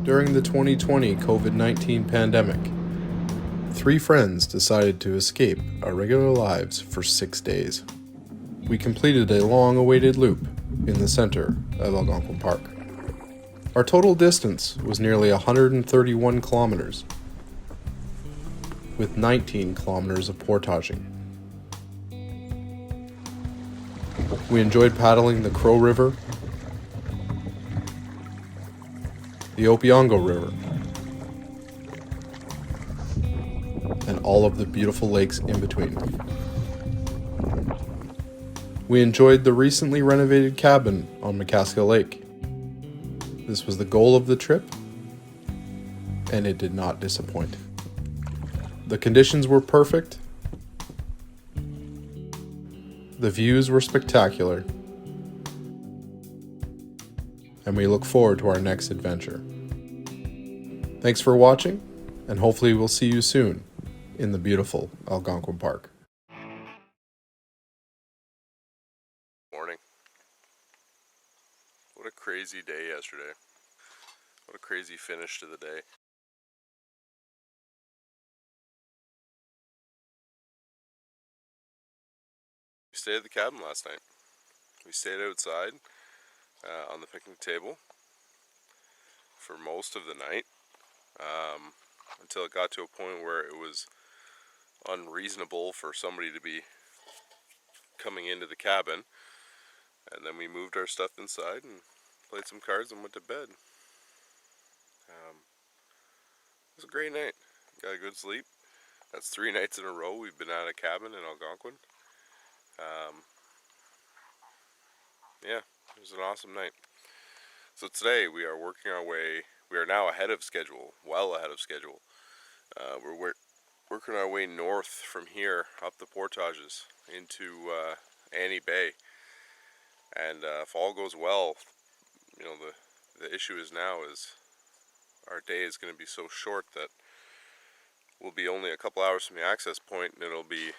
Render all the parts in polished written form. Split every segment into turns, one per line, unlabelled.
During the 2020 COVID-19 pandemic, 3 friends decided to escape our regular lives for 6 days. We completed a long-awaited loop in the center of Algonquin Park. Our total distance was nearly 131 kilometers, with 19 kilometers of portaging. We enjoyed paddling the Crow River, the Opeongo River, and all of the beautiful lakes in between. We enjoyed the recently renovated cabin on McKaskill Lake. This was the goal of the trip, and it did not disappoint. The conditions were perfect, the views were spectacular, and we look forward to our next adventure. Thanks for watching, and hopefully we'll see you soon in the beautiful Algonquin Park.
Morning. What a crazy day yesterday. What a crazy finish to the day. We stayed at the cabin last night. We stayed outside on the picnic table for most of the night until it got to a point where it was unreasonable for somebody to be coming into the cabin, and then we moved our stuff inside and played some cards and went to bed. It was a great night. Got a good sleep. That's 3 nights in a row we've been at a cabin in Algonquin. Yeah, it was an awesome night. So today we are working our way, we are now ahead of schedule, well ahead of schedule. We're working our way north from here, up the portages, into Annie Bay. And if all goes well, you know, the issue is now is our day is going to be so short that we'll be only a couple hours from the access point, and it'll be,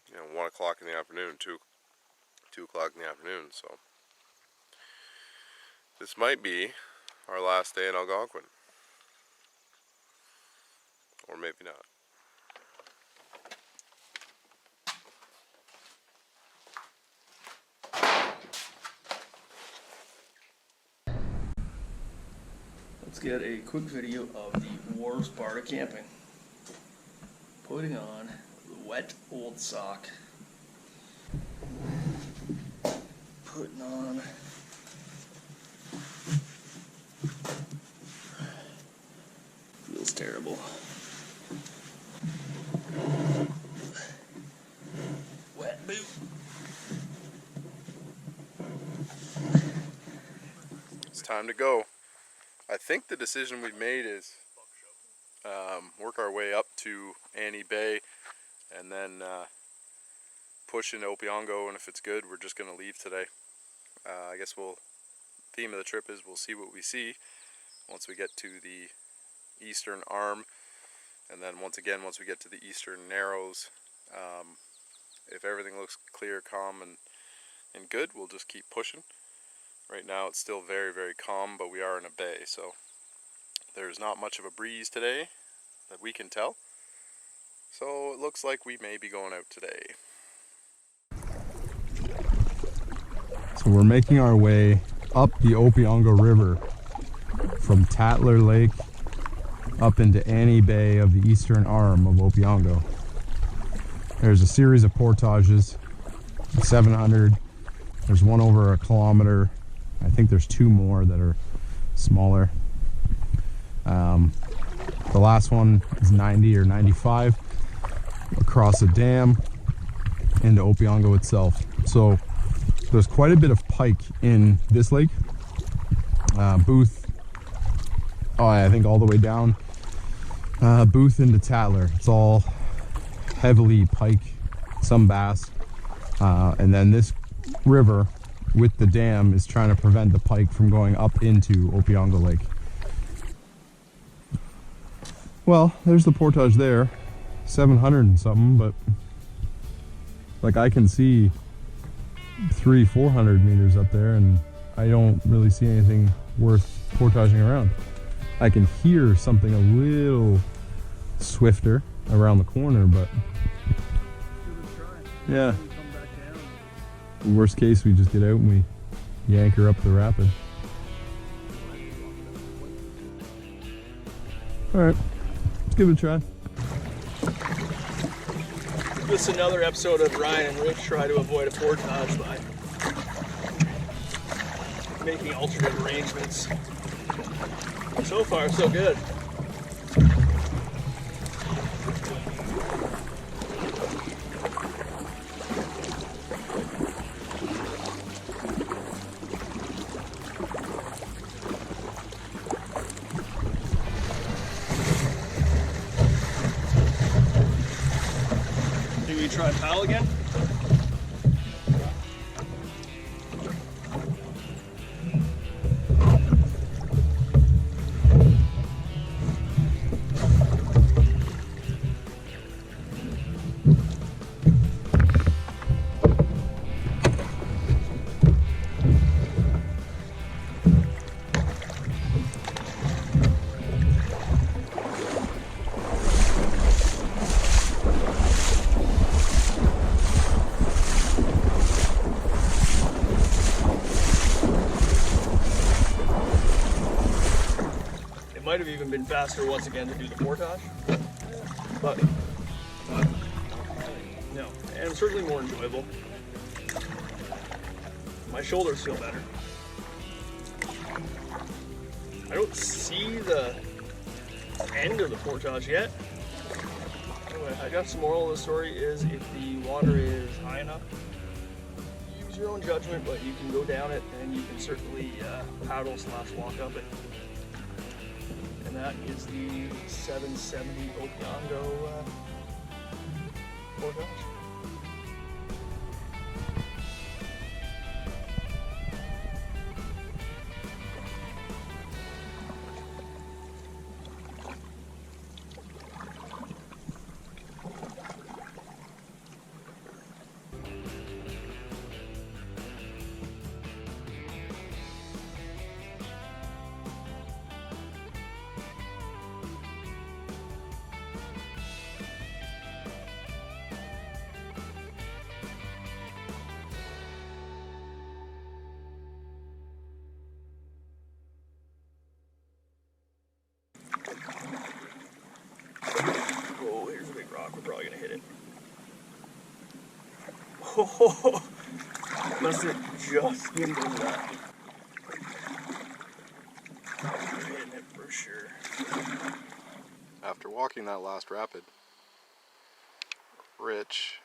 you know, 1 o'clock in the afternoon, 2 o'clock in the afternoon. So this might be our last day in Algonquin, or maybe not.
Let's get a quick video of the worst part of camping. Putting on the wet old sock. Putting on feels terrible. Wet boot.
It's time to go. I think the decision we've made is work our way up to Annie Bay and then push into Opeongo, and if it's good, we're just going to leave today. I guess theme of the trip is we'll see what we see once we get to the eastern arm, and then once we get to the eastern narrows, if everything looks clear, calm, and good, we'll just keep pushing. Right now it's still very, very calm, but we are in a bay, so there's not much of a breeze today that we can tell. So it looks like we may be going out today.
So we're making our way up the Opeongo River from Tatler Lake up into Annie Bay of the eastern arm of Opeongo. There's a series of portages, 700. There's one over 1 kilometer. I think there's 2 more that are smaller. The last one is 90 or 95 across a dam into Opeongo itself. So there's quite a bit of pike in this lake. Booth, I think all the way down Booth into Tatler. It's all heavily pike, some bass, and then this river with the dam is trying to prevent the pike from going up into Opeongo Lake. Well, there's the portage there, 700 and something, but like I can see 300-400 meters up there, and I don't really see anything worth portaging around. I can hear something a little swifter around the corner, but yeah. Worst case, we just get out and we yank her up the rapid. All right, let's give it a try.
This is another episode of Ryan and Rich try to avoid a portage by making alternate arrangements. So far, so good. Think we try paddle again? Might have even been faster once again to do the portage, but no, and certainly more enjoyable. My shoulders feel better. I don't see the end of the portage yet. Anyway, I guess the moral of the story is if the water is high enough, use your own judgment, but you can go down it and you can certainly paddle/walk up it. And that is the 770 Opeongo portage. Oh, here's a big rock. We're probably gonna hit it. Oh, must have just skimmed over that. We're hitting it for sure.
After walking that last rapid, Rich,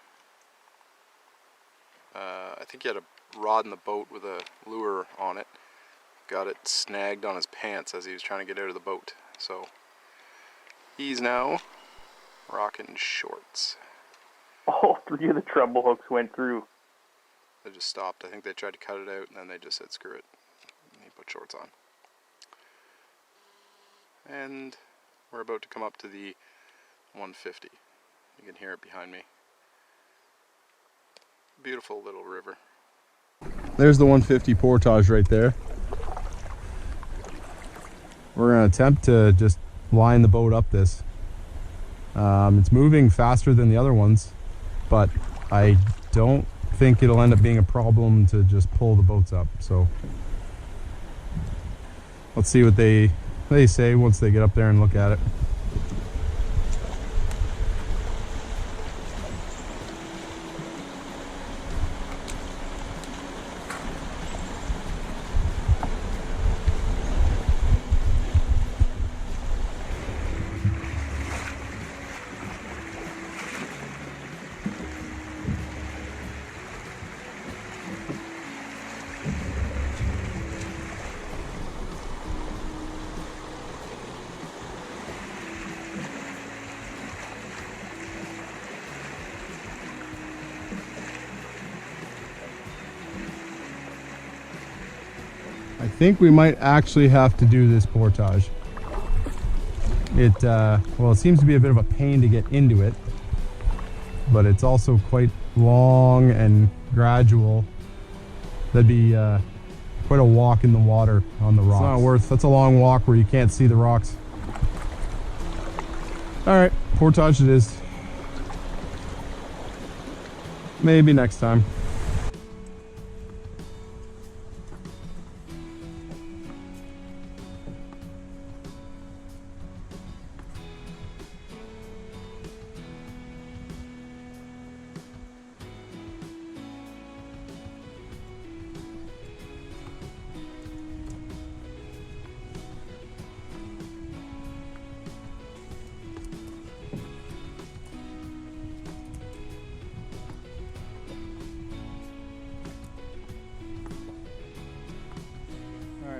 I think he had a rod in the boat with a lure on it. Got it snagged on his pants as he was trying to get out of the boat. So he's now rocking shorts.
All three of the treble hooks went through.
They just stopped. I think they tried to cut it out and then they just said screw it. And he put shorts on. And we're about to come up to the 150. You can hear it behind me. Beautiful little river.
There's the 150 portage right there. We're gonna attempt to just line the boat up this. It's moving faster than the other ones, but I don't think it'll end up being a problem to just pull the boats up. So let's see what they say once they get up there and look at it. I think we might actually have to do this portage. Well, it seems to be a bit of a pain to get into it, but it's also quite long and gradual. That'd be quite a walk in the water on the rocks. It's not worth, that's a long walk where you can't see the rocks. All right, portage it is. Maybe next time.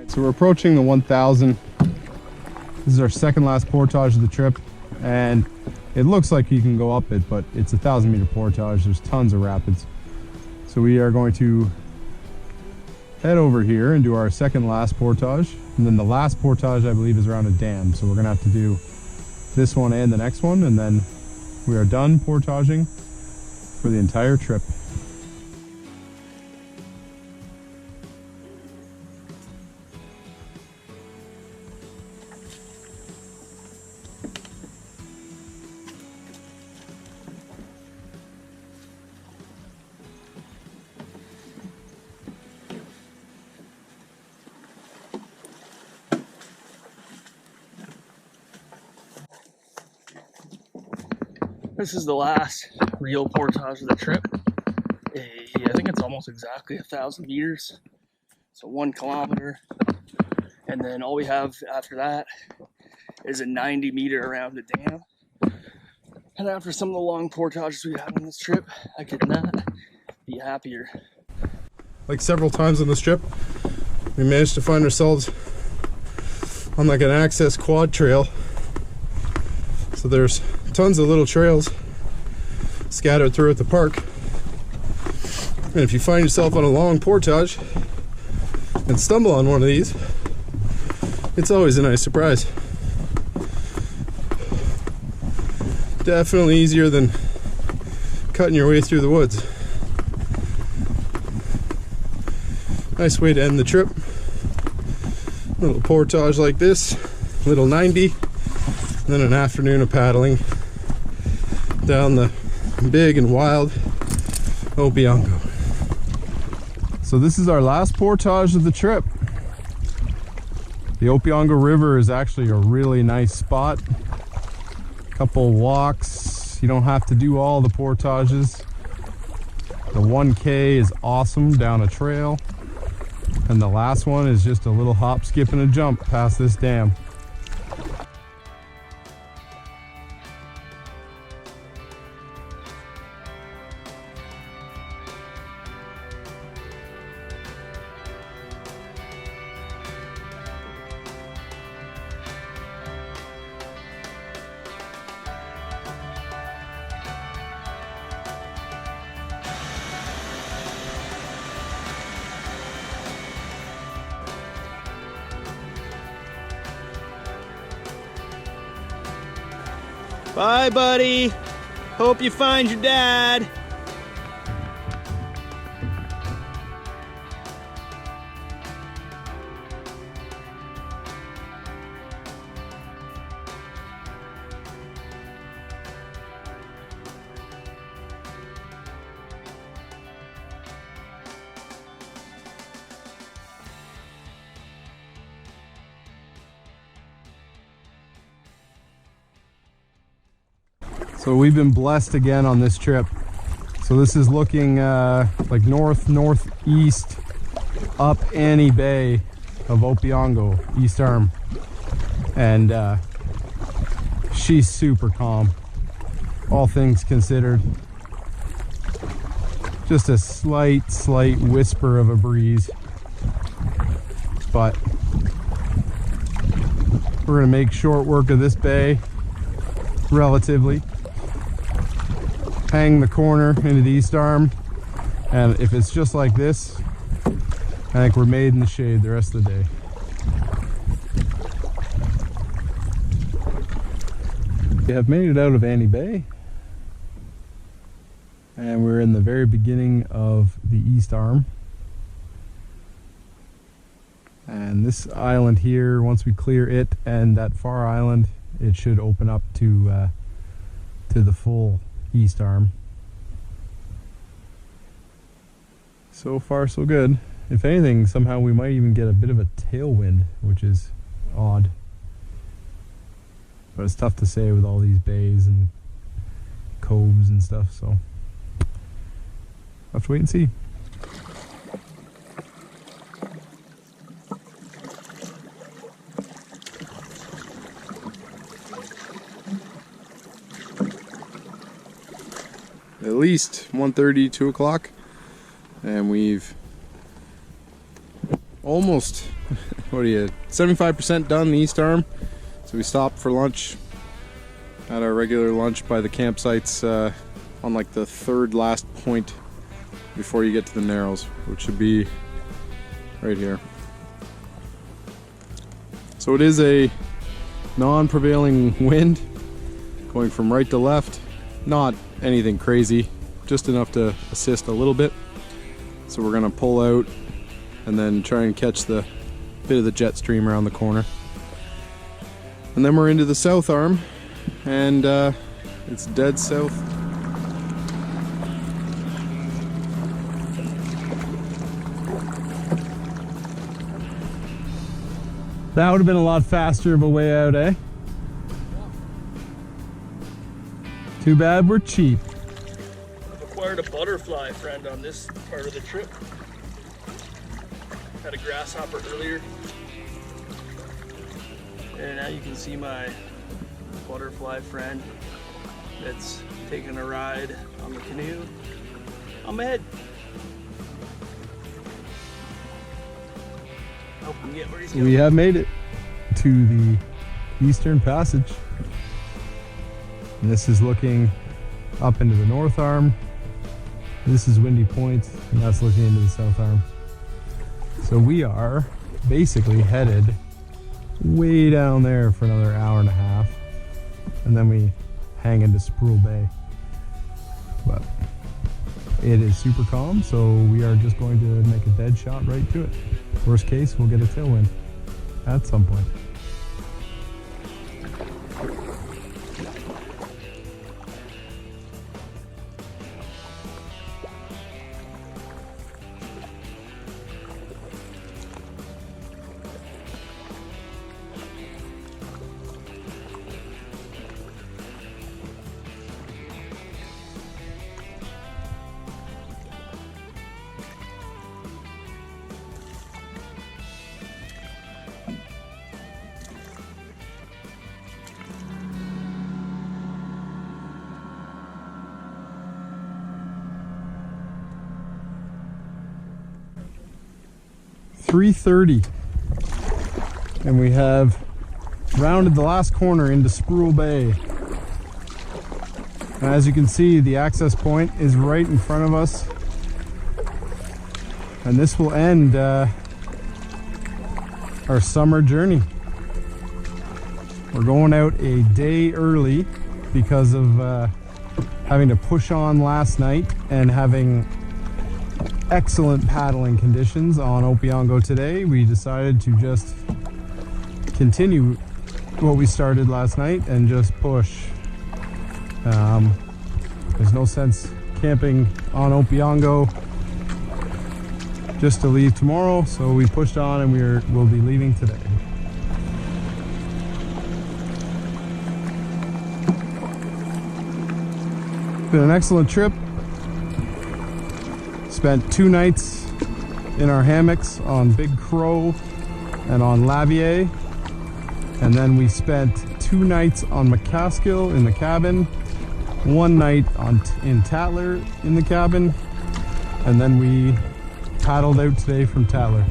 So we're approaching the 1,000. This is our second last portage of the trip, and it looks like you can go up it, but it's a 1,000-meter portage. There's tons of rapids. So we are going to head over here and do our second last portage, and then the last portage I believe is around a dam. So we're gonna have to do this one and the next one, and then we are done portaging for the entire trip.
This is the last real portage of the trip. I think it's almost exactly 1,000 meters. So 1 kilometer. And then all we have after that is a 90-meter around the dam. And after some of the long portages we had on this trip, I could not be happier.
Like several times on this trip, we managed to find ourselves on like an access quad trail. So there's tons of little trails scattered throughout the park. And if you find yourself on a long portage and stumble on one of these, it's always a nice surprise. Definitely easier than cutting your way through the woods. Nice way to end the trip. Little portage like this, little 90, then an afternoon of paddling down the big and wild Opeongo.
So this is our last portage of the trip. The Opeongo River is actually a really nice spot. Couple walks, you don't have to do all the portages. The 1K is awesome down a trail, and the last one is just a little hop, skip, and a jump past this dam.
Bye, buddy. Hope you find your dad.
So we've been blessed again on this trip. So this is looking like northeast up Annie Bay of Opeongo, East Arm. And she's super calm, all things considered. Just a slight whisper of a breeze. But we're gonna make short work of this bay, relatively. Hang the corner into the East Arm, and if it's just like this, I think we're made in the shade the rest of the day. We have made it out of Annie Bay, and we're in the very beginning of the East Arm. And this island here, once we clear it and that far island, it should open up to the full east arm. So far so good. If anything, somehow we might even get a bit of a tailwind, which is odd. But it's tough to say with all these bays and coves and stuff, so I'll have to wait and see.
At least 1:30, 2 o'clock, and we've almost, 75% done the east arm. So we stopped for lunch at our regular lunch by the campsites on like the third last point before you get to the Narrows, which should be right here. So it is a non-prevailing wind going from right to left. Not anything crazy, just enough to assist a little bit. So we're gonna pull out and then try and catch the bit of the jet stream around the corner. And then we're into the south arm, and it's dead south.
That would have been a lot faster of a way out, eh? Too bad we're cheap.
I've acquired a butterfly friend on this part of the trip. Had a grasshopper earlier. And now you can see my butterfly friend that's taking a ride on the canoe on my head. Hope we can get where he's going.
We have made it to the Eastern Passage. And this is looking up into the North Arm. This is Windy Point, and that's looking into the South Arm. So we are basically headed way down there for another hour and a half, and then we hang into Sproul Bay. But it is super calm, so we are just going to make a dead shot right to it. Worst case, we'll get a tailwind at some point. .3:30, and we have rounded the last corner into Sproul Bay. And as you can see, the access point is right in front of us, and this will end our summer journey. We're going out a day early because of having to push on last night and having excellent paddling conditions on Opeongo today. We decided to just continue what we started last night and just push. There's no sense camping on Opeongo just to leave tomorrow, so we pushed on and we'll be leaving today. Been an excellent trip. Spent 2 nights in our hammocks on Big Crow and on Lavieille, and then we spent 2 nights on McKaskill in the cabin, 1 night in Tatler in the cabin, and then we paddled out today from Tatler.